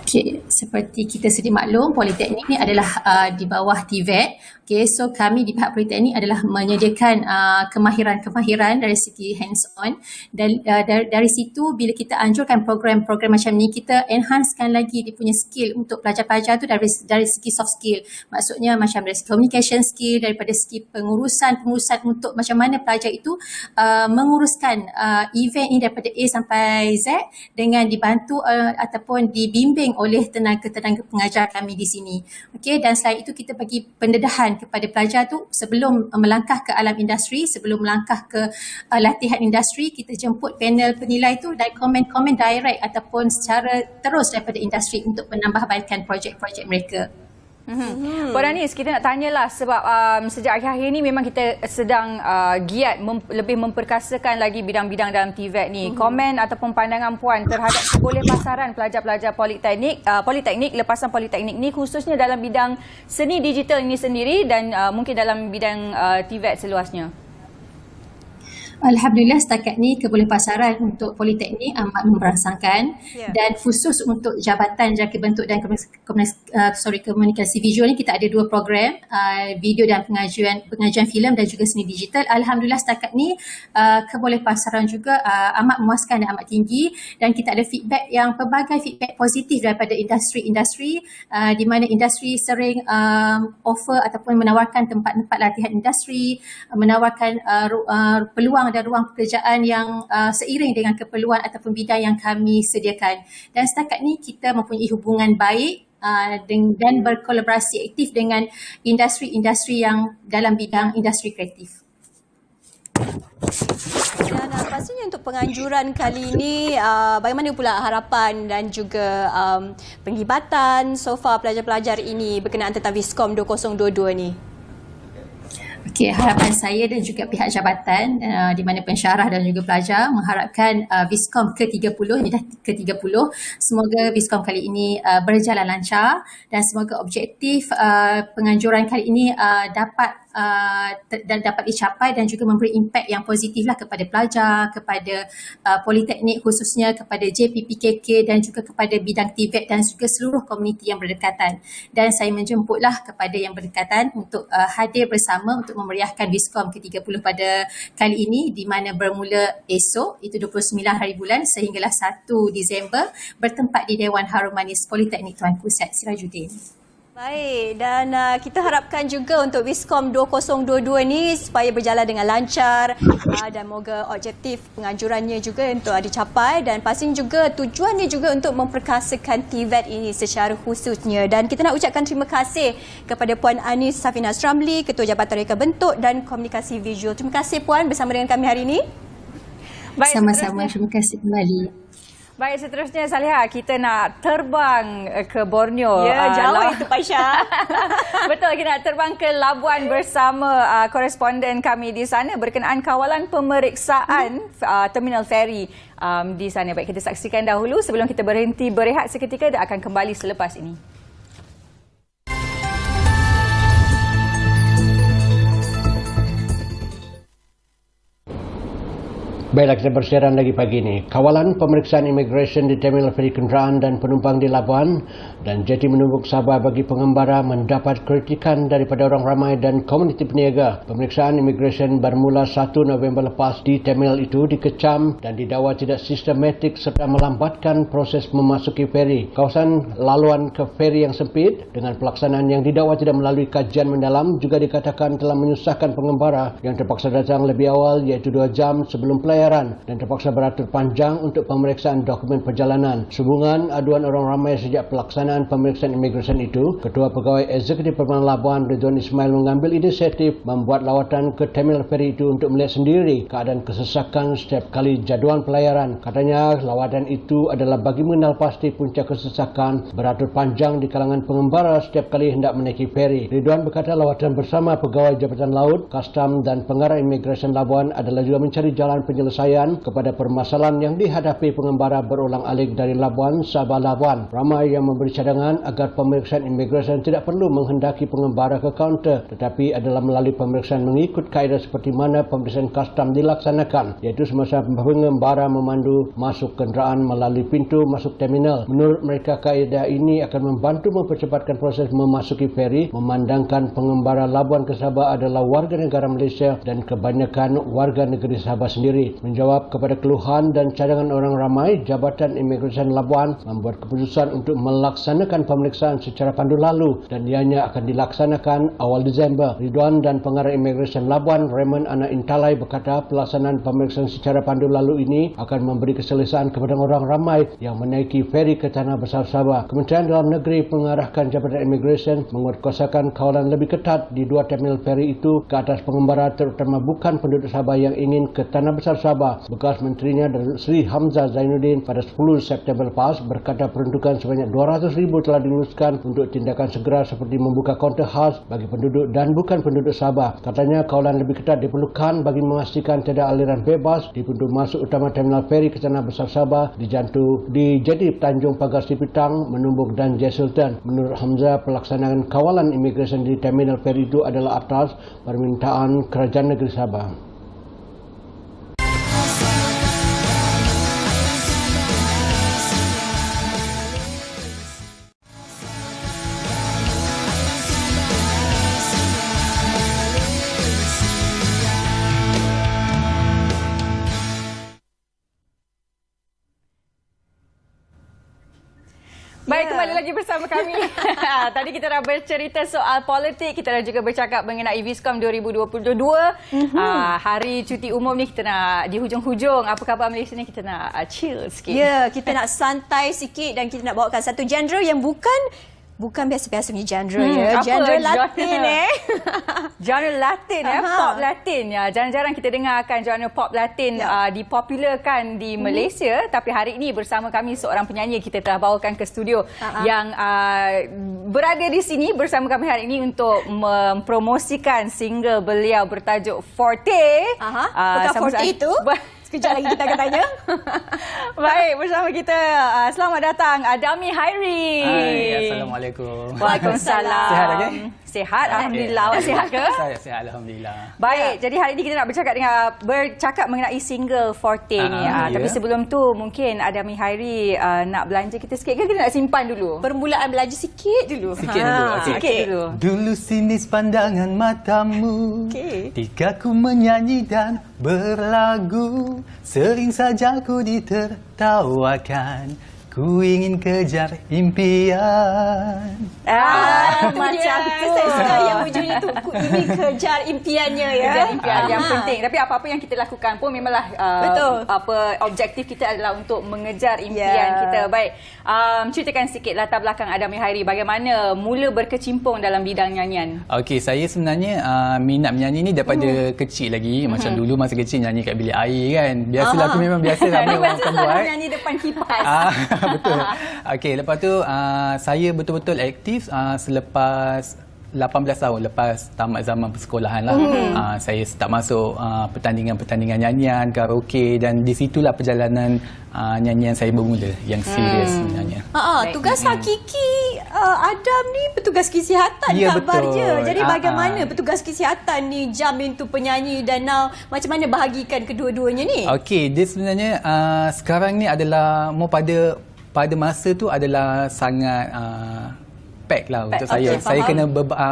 Okay, seperti kita sedia maklum, Politeknik ni adalah di bawah TVET. Okay, so kami di pihak Politeknik adalah menyediakan kemahiran-kemahiran dari segi hands-on, dan dari situ bila kita anjurkan program-program macam ni, kita enhancekan lagi dia punya skill untuk pelajar-pelajar tu dari segi soft skill. Maksudnya macam dari segi communication skill, daripada segi pengurusan untuk macam mana pelajar itu menguruskan event ini daripada A sampai Z dengan dibantu ataupun dibimbing oleh tenaga-tenaga pengajar kami di sini. Okay, dan selain itu kita bagi pendedahan kepada pelajar tu sebelum melangkah ke alam industri, sebelum melangkah ke latihan industri, kita jemput panel penilai tu dan komen-komen direct ataupun secara terus daripada industri untuk menambahbaikan projek-projek mereka. Puan Anis, kita nak tanyalah sebab sejak akhir-akhir ni memang kita sedang giat lebih memperkasakan lagi bidang-bidang dalam TVET ni. Komen ataupun pandangan Puan terhadap kebolepasaran pelajar-pelajar politeknik, lepasan politeknik ni khususnya dalam bidang seni digital ini sendiri dan mungkin dalam bidang TVET seluasnya. Alhamdulillah setakat ni kebolepasaran untuk Politeknik amat merangsangkan, dan khusus untuk Jabatan Jangka Bentuk dan Komunikasi Visual ni kita ada 2 program, video dan pengajuan filem dan juga seni digital. Alhamdulillah setakat ni kebolepasaran juga amat memuaskan dan amat tinggi, dan kita ada feedback yang pelbagai feedback positif daripada industri-industri di mana industri sering offer ataupun menawarkan tempat-tempat latihan industri, menawarkan peluang dan ruang pekerjaan yang seiring dengan keperluan ataupun bidang yang kami sediakan. Dan setakat ni kita mempunyai hubungan baik dan berkolaborasi aktif dengan industri-industri yang dalam bidang industri kreatif. Dan pastinya untuk penganjuran kali ini, bagaimana pula harapan dan juga penglibatan so far pelajar-pelajar ini berkenaan tentang Viskom 2022 ni? Okey, harapan saya dan juga pihak jabatan di mana pensyarah dan juga pelajar mengharapkan Viskom ke-30, ini dah ke-30, semoga Viskom kali ini berjalan lancar dan semoga objektif penganjuran kali ini dapat dicapai dan juga memberi impak yang positif lah kepada pelajar, kepada Politeknik khususnya, kepada JPPKK dan juga kepada bidang TVET dan juga seluruh komuniti yang berdekatan. Dan saya menjemputlah kepada yang berdekatan untuk hadir bersama untuk memeriahkan Viskom ke-30 pada kali ini, di mana bermula esok, itu 29 hari bulan sehinggalah 1 Disember, bertempat di Dewan Harum Manis Politeknik Tuanku Syed Sirajuddin. Baik, dan kita harapkan juga untuk Viskom 2022 ni supaya berjalan dengan lancar dan moga objektif penganjurannya juga untuk dicapai, dan pastinya juga tujuannya juga untuk memperkasakan TVET ini secara khususnya. Dan kita nak ucapkan terima kasih kepada Puan Anis Safinaz Ramli, Ketua Jabatan Reka Bentuk dan Komunikasi Visual. Terima kasih Puan bersama dengan kami hari ini. Baik, sama-sama, terima kasih kembali. Baik, seterusnya Saliha, kita nak terbang ke Borneo. Ya, jauh itu Paisha. Betul, kita nak terbang ke Labuan bersama koresponden kami di sana berkenaan kawalan pemeriksaan terminal feri di sana. Baik, kita saksikan dahulu sebelum kita berhenti berehat seketika dan akan kembali selepas ini. Baiklah, kita bersiaran lagi pagi ini. Kawalan pemeriksaan imigresen di Terminal Feri Kenderaan dan penumpang di Labuan dan jeti menumbuk sabar bagi pengembara mendapat kritikan daripada orang ramai dan komuniti peniaga. Pemeriksaan imigresen bermula 1 November lepas di terminal itu dikecam dan didakwa tidak sistematik serta melambatkan proses memasuki feri. Kawasan laluan ke feri yang sempit dengan pelaksanaan yang didakwa tidak melalui kajian mendalam juga dikatakan telah menyusahkan pengembara yang terpaksa datang lebih awal, iaitu 2 jam sebelum pelayaran, dan terpaksa beratur panjang untuk pemeriksaan dokumen perjalanan. Sehubungan aduan orang ramai sejak pelaksanaan pemeriksaan imigresen itu, Ketua Pegawai Eksekutif Permandan Labuan Ridwan Ismail mengambil inisiatif membuat lawatan ke terminal feri itu untuk melihat sendiri keadaan kesesakan setiap kali jadual pelayaran. Katanya lawatan itu adalah bagi mengenal pasti punca kesesakan beratur panjang di kalangan pengembara setiap kali hendak menaiki feri. Ridwan berkata lawatan bersama Pegawai Jabatan Laut, Kastam dan Pengarah Imigresen Labuan adalah juga mencari jalan penyelesaian penyelesaian kepada permasalahan yang dihadapi pengembara berulang-alik dari Labuan, Sabah, Labuan. Ramai yang memberi cadangan agar pemeriksaan imigresen tidak perlu menghendaki pengembara ke kaunter, tetapi adalah melalui pemeriksaan mengikut kaedah seperti mana pemeriksaan custom dilaksanakan, iaitu semasa pengembara memandu masuk kenderaan melalui pintu masuk terminal. Menurut mereka, kaedah ini akan membantu mempercepatkan proses memasuki feri, memandangkan pengembara Labuan ke Sabah adalah warga negara Malaysia dan kebanyakan warga negeri Sabah sendiri. Menjawab kepada keluhan dan cadangan orang ramai, Jabatan Imigresen Labuan membuat keputusan untuk melaksanakan pemeriksaan secara pandu lalu dan ianya akan dilaksanakan awal Disember. Ridwan dan Pengarah Imigresen Labuan, Raymond Anak Intalai, berkata pelaksanaan pemeriksaan secara pandu lalu ini akan memberi keselesaan kepada orang ramai yang menaiki feri ke Tanah Besar Sabah. Kementerian Dalam Negeri mengarahkan Jabatan Imigresen menguatkuasakan kawalan lebih ketat di 2 terminal feri itu ke atas pengembara, terutama bukan penduduk Sabah yang ingin ke Tanah Besar Sabah. Bekas Menterinya Sri Hamzah Zainuddin pada 10 September lepas berkata peruntukan sebanyak 200,000 telah diluluskan untuk tindakan segera seperti membuka kaunter khas bagi penduduk dan bukan penduduk Sabah. Katanya kawalan lebih ketat diperlukan bagi memastikan tiada aliran bebas di pintu masuk utama terminal feri ke Tanah Besar Sabah di Jeti Tanjung Pagar Sipitang, Menumbuk dan Jesselton. Menurut Hamzah, pelaksanaan kawalan imigresen di terminal feri itu adalah atas permintaan Kerajaan Negeri Sabah. Baik, kembali lagi bersama kami. Tadi kita dah bercerita soal politik, kita dah juga bercakap mengenai Viscom 2022. Hari cuti umum ni kita nak di hujung-hujung. Apa khabar Malaysia ni, kita nak chill sikit. Ya, kita nak santai sikit dan kita nak bawakan satu genre yang bukan biasa-biasa ni genre ya. Genre Latin Genre Latin pop Latin ya. Jarang-jarang kita dengarkan genre pop Latin dipopularkan di Malaysia, tapi hari ini bersama kami seorang penyanyi kita telah bawakan ke studio yang berada di sini bersama kami hari ini untuk mempromosikan single beliau bertajuk Forte. Bukan Forte itu. Sekejap lagi kita akan tanya. Baik, bersama kita selamat datang Dami Hairi. Hai, Assalamualaikum. Waalaikumsalam. Sihat lagi? Sihat, Alhamdulillah. Awak sihat ke? Saya sihat, Alhamdulillah. Baik, jadi hari ini kita nak bercakap mengenai single Forte ni. Tapi sebelum tu mungkin Dami Hairi nak belanja kita sikit ke kita nak simpan dulu? Permulaan belanja sikit dulu. Sikit dulu. Sikit dulu. Dulu sinis pandangan matamu, ketika ku menyanyi dan berlagu, sering saja ku ditertawakan. Ku ingin kejar impian. Macam tu. Saya suka yang ujungnya tu. Ku ingin kejar impiannya ya. Kejar impian yang penting. Tapi apa-apa yang kita lakukan pun memanglah objektif kita adalah untuk mengejar impian kita. Baik. Ceritakan sikit latar belakang Dami Hairi. Bagaimana mula berkecimpung dalam bidang nyanyian? Okey, saya sebenarnya minat menyanyi ni daripada kecil lagi. Macam dulu masa kecil nyanyi kat bilik air kan. Biasalah aku memang biasa ramai orang akan buat. Nyanyi depan kipas. Betul. Okey, lepas tu saya betul-betul aktif selepas 18 tahun lepas tamat zaman persekolahan lah. Saya start masuk pertandingan-pertandingan nyanyian, karaoke, dan di situlah perjalanan nyanyian saya bermula yang serius sebenarnya. Tugas hakiki Adam ni petugas kesihatan kabarnya. Jadi bagaimana petugas kesihatan ni jamin tu penyanyi dan macam mana bahagikan kedua-duanya ni? Okey, dia sebenarnya sekarang ni adalah pada masa tu adalah sangat pack lah untuk saya. Saya kena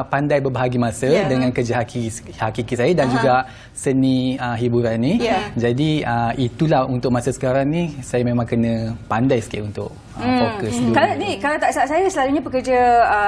pandai berbahagi masa dengan kerja hakiki saya dan juga seni hiburan ni. Jadi itulah untuk masa sekarang ni saya memang kena pandai sikit untuk fokus dulu. Kalau tak salah saya selalunya pekerja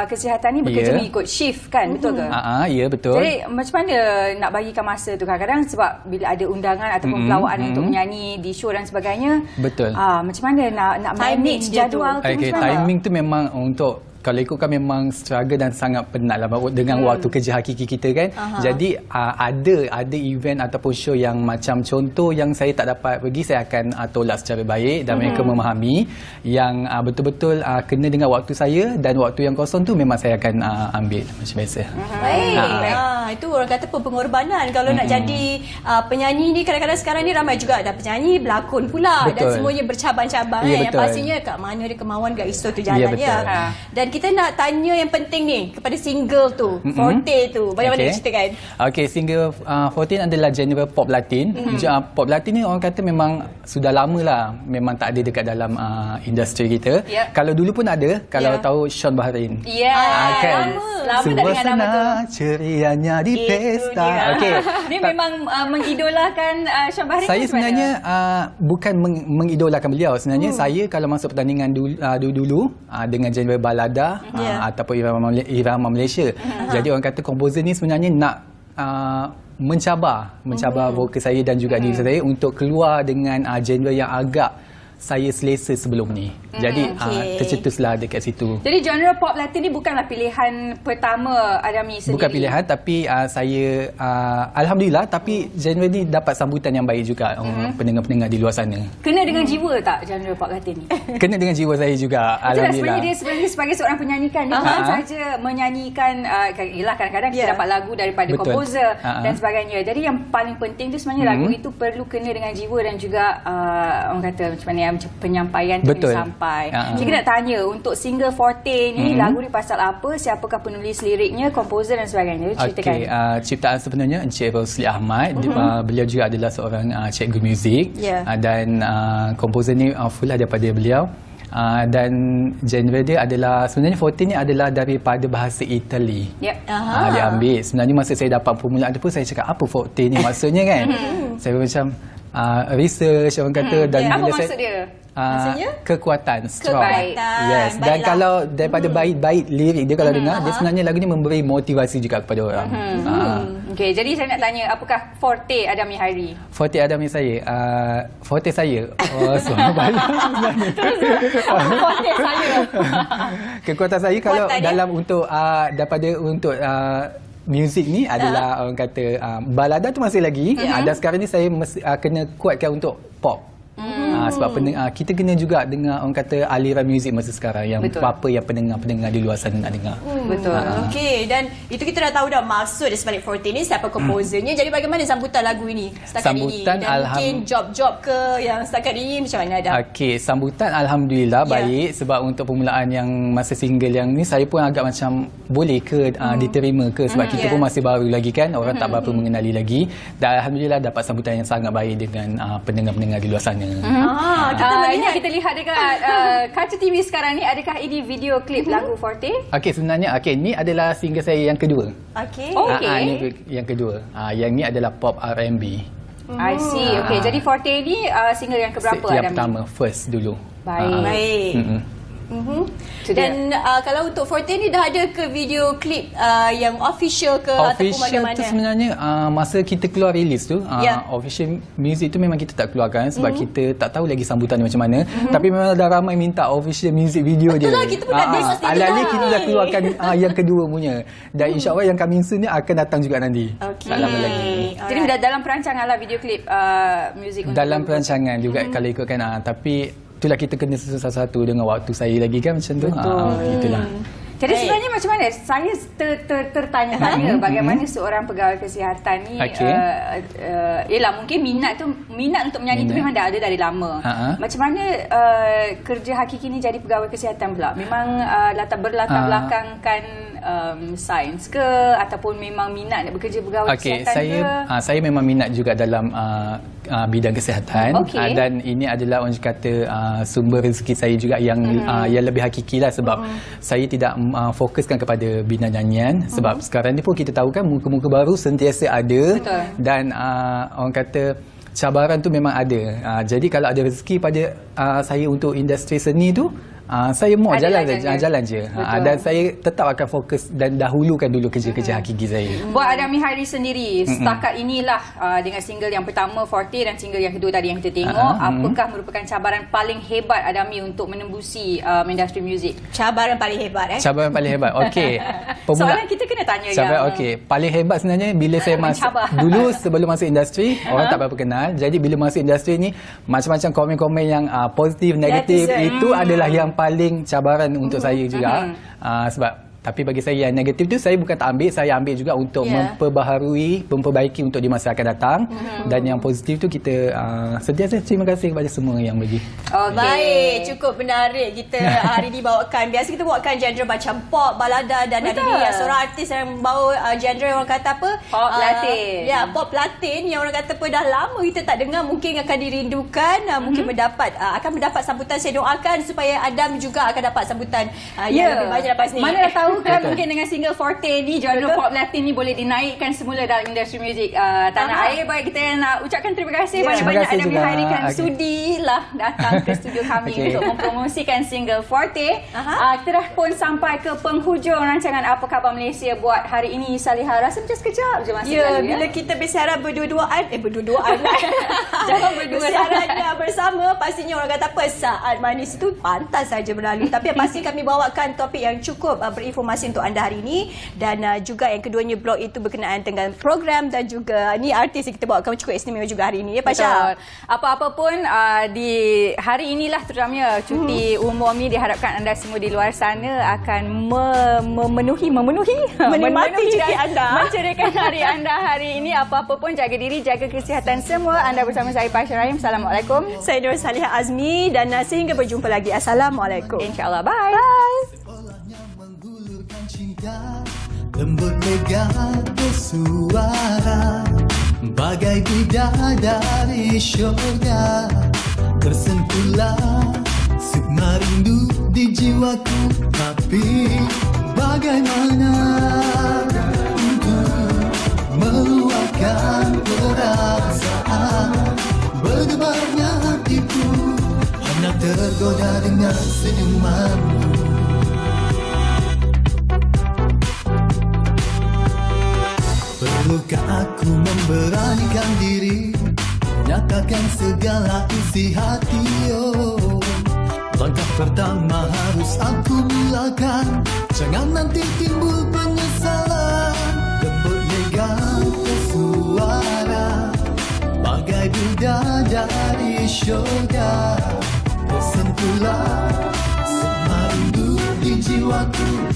kesihatan ni bekerja mengikut shift kan, betul ke? Ya, betul. Jadi macam mana nak bagikan masa tu? Kadang-kadang sebab bila ada undangan ataupun pelawaan untuk menyanyi di show dan sebagainya. Betul. Macam mana nak manage jadual tu? Timing tu memang untuk kalau ikutkan memang struggle dan sangat penat lah dengan waktu kerja hakiki kita kan. Jadi ada event ataupun show yang macam contoh yang saya tak dapat pergi, saya akan tolak secara baik dan mereka memahami yang betul-betul kena dengan waktu saya, dan waktu yang kosong tu memang saya akan ambil macam biasa. Baik. Itu orang kata pengorbanan kalau nak jadi penyanyi ni. Kadang-kadang sekarang ni ramai juga ada penyanyi, berlakon pula. Dan semuanya bercabang-cabang. Yang pastinya kat mana dia kemauan kat isu tu jalan ya. Dan kita nak tanya yang penting ni kepada single tu, Forte tu. Bagaimana ceritakan? Okey, single Forte adalah genre pop Latin. Pop Latin ni orang kata memang sudah lama lah, memang tak ada dekat dalam industri kita. Kalau dulu pun ada, kalau tahu Sean Bahrain. Kan? Lama dah dengar nama tu. Cerianya di pesta. Okey. Dia memang mengidolakan Sean Bahrain. Saya sebenarnya bukan mengidolakan beliau. Sebenarnya saya kalau masuk pertandingan dulu dengan genre balada ataupun irama Malaysia. Jadi orang kata komposer ni sebenarnya nak mencabar vokal saya dan juga diri saya untuk keluar dengan genre yang agak saya selesa sebelum ni. Jadi tercetuslah dekat situ. Jadi genre pop Latin ni bukanlah pilihan pertama Adami sendiri. Bukan pilihan, tapi saya alhamdulillah, tapi genre ni dapat sambutan yang baik juga pendengar-pendengar di luar sana. Kena dengan jiwa tak genre pop Latin ni? Kena dengan jiwa saya juga, alhamdulillah. Dia sebenarnya sebagai seorang penyanyi kan, dia bukan saja menyanyikan, kadang-kadang kita dapat lagu daripada komposer dan sebagainya. Jadi yang paling penting tu sebenarnya lagu itu perlu kena dengan jiwa dan juga orang kata macam mana penyampaian tu sampai. Jadi kita nak tanya untuk single Forte ni, lagu ni pasal apa, siapakah penulis liriknya, komposer dan sebagainya? Ceritakan. Ciptaan sebenarnya Encik Rosli Ahmad. Beliau juga adalah seorang cikgu muzik dan komposer ni full daripada beliau. Dan genre dia adalah sebenarnya Forte ni adalah daripada bahasa Itali. Dia ambil. Sebenarnya masa saya dapat permulaan tu pun saya cakap apa Forte ni maksudnya kan. Saya macam research orang kata dan apa maksud dia? Maksudnya kekuatan, strong. Yes. Dan baiklah. kalau daripada bait-bait lirik dia kalau dengar, dia sebenarnya lagu ni memberi motivasi juga kepada orang. Okey, jadi saya nak tanya, apakah Forte Adami Hairi? Forte Adami saya, Forte saya. Semua banyak sebenarnya. Forte saya. Kekuatan saya kalau dalam untuk daripada untuk muzik ni adalah orang kata balada tu masih lagi. Dan sekarang ni saya kena kuatkan untuk pop. Sebab kita kena juga dengar orang kata aliran muzik masa sekarang yang apa yang pendengar-pendengar di luar sana nak dengar. Betul. Okey, dan itu kita dah tahu dah maksud di sebalik Forte ni, siapa komposernya. Jadi bagaimana sambutan lagu ini setakat ini? Dan mungkin job-job ke yang setakat ini macam mana ada? Okey, sambutan alhamdulillah baik, sebab untuk permulaan yang masa single yang ni saya pun agak macam boleh ke diterima ke, sebab kita pun masih baru lagi kan, orang tak berapa mengenali lagi, dan alhamdulillah dapat sambutan yang sangat baik dengan pendengar-pendengar di luar sana. Ini kita lihat dekat kaca TV sekarang ni, adakah ini video klip lagu Forte? Okey, sebenarnya ni adalah single saya yang kedua. Okey. Ini yang kedua. Yang ni adalah pop R&B. I see. Okey, jadi Forte ni single yang keberapa Yang Adami? pertama, first dulu. Baik. Dan kalau untuk Forte ni dah ada ke video klip yang official ke ataupun bagaimana? Official tu sebenarnya masa kita keluar release tu, official music tu memang kita tak keluarkan sebab kita tak tahu lagi sambutan dia macam mana. Tapi memang dah ramai minta official music video dia. Betul lah, kita pun dah tengok Alali kita dah keluarkan yang kedua punya. Dan insya-Allah yang coming soon ni akan datang juga nanti. Tak lama lagi. Jadi dalam perancangan lah video klip music dalam perancangan juga kalau ikutkan, tapi itulah kita kena satu-satu dengan waktu saya lagi kan macam tu. Itulah. Jadi sebenarnya macam mana? Saya tertanya-tanya bagaimana seorang pegawai kesihatan ni ialah mungkin minat untuk menyanyi tu memang dah ada dari lama. Macam mana kerja hakiki ni jadi pegawai kesihatan pula? Memang berlatar belakangkan sains ke ataupun memang minat nak bekerja pegawai kesihatan ke? Saya memang minat juga dalam bidang kesihatan, dan ini adalah orang kata sumber rezeki saya juga yang lebih hakiki lah, sebab saya tidak fokuskan kepada bidang nyanyian sebab sekarang ni pun kita tahu kan muka-muka baru sentiasa ada. Dan orang kata cabaran tu memang ada. Jadi kalau ada rezeki pada saya untuk industri seni tu, Saya mau Adalah jalan je. Dan saya tetap akan fokus dan dahulukan dulu kerja-kerja hakiki saya. Buat Adami Hari sendiri, setakat inilah dengan single yang pertama Forte dan single yang kedua tadi yang kita tengok, apakah merupakan cabaran paling hebat Adami untuk menembusi industri muzik? Cabaran paling hebat Cabaran paling hebat. Okey. Soalan kita kena tanya Okey. Paling hebat sebenarnya bila saya masuk dulu sebelum masuk industri, orang tak berapa kenal. Jadi bila masuk industri ni, macam-macam komen-komen yang positif, negatif, itu adalah yang paling cabaran untuk saya juga. Sebab tapi bagi saya yang negatif tu saya bukan tak ambil, saya ambil juga untuk memperbaiki untuk di masa akan datang. Dan yang positif tu kita sentiasa terima kasih kepada semua yang bagi. Baik, cukup menarik kita hari ni bawakan. Biasa kita bawakan genre macam pop, balada, dan hari ni seorang artis yang bawa genre orang kata apa? Pop Latin. Ya, pop Latin yang orang kata apa, dah lama kita tak dengar, mungkin akan dirindukan, mungkin akan mendapat sambutan. Saya doakan supaya Adam juga akan dapat sambutan yang lebih banyak lepas ni. Mana dah tahu kan, mungkin dengan single Forte ni, genre pop Latin ni boleh dinaikkan semula dalam industri muzik tanah air. Baik, kita nak ucapkan terima kasih banyak-banyak Adami Hari kan sudilah datang ke studio kami untuk mempromosikan single Forte. Kita dah pun sampai ke penghujung rancangan Apa Khabar Malaysia buat hari ini. Salihah, rasa macam sekejap je masa lalu. Bila kita bersiaran berdua-duaan jangan bersiaran bersama, pastinya orang kata apa, saat manis itu pantas saja berlalu. Tapi yang pasti kami bawakan topik yang cukup berinformasi untuk anda hari ini, dan juga yang keduanya blog itu berkenaan dengan program, dan juga ni artis yang kita bawakan cukup istimewa juga hari ini, ya Pasha. Apa-apa pun di hari inilah terutamanya cuti umum ni, diharapkan anda semua di luar sana akan memenuhi menikmati cuti anda, menceriakan hari anda hari ini. Apa-apa pun, jaga diri, jaga kesihatan semua. Anda bersama saya Pasha Rahim. Assalamualaikum. Saya Nur Salihah Azmi, dan sehingga berjumpa lagi. Assalamualaikum. InsyaAllah. Bye. Cinta lembut lega bersuara, bagai bidadari syurga. Tersentuhlah sukma rindu di jiwaku, tapi bagaimana untuk meluahkan perasaan? Berdebarnya hatiku, hendak tergoda dengan senyumanmu. Perlukah aku memberanikan diri, nyatakan segala isi hati? Langkah pertama harus aku mulakan, jangan nanti timbul penyesalan. Lembut lega bersuara, bagai bidadari syurga. Tersentuhlah sukma rindu di jiwaku,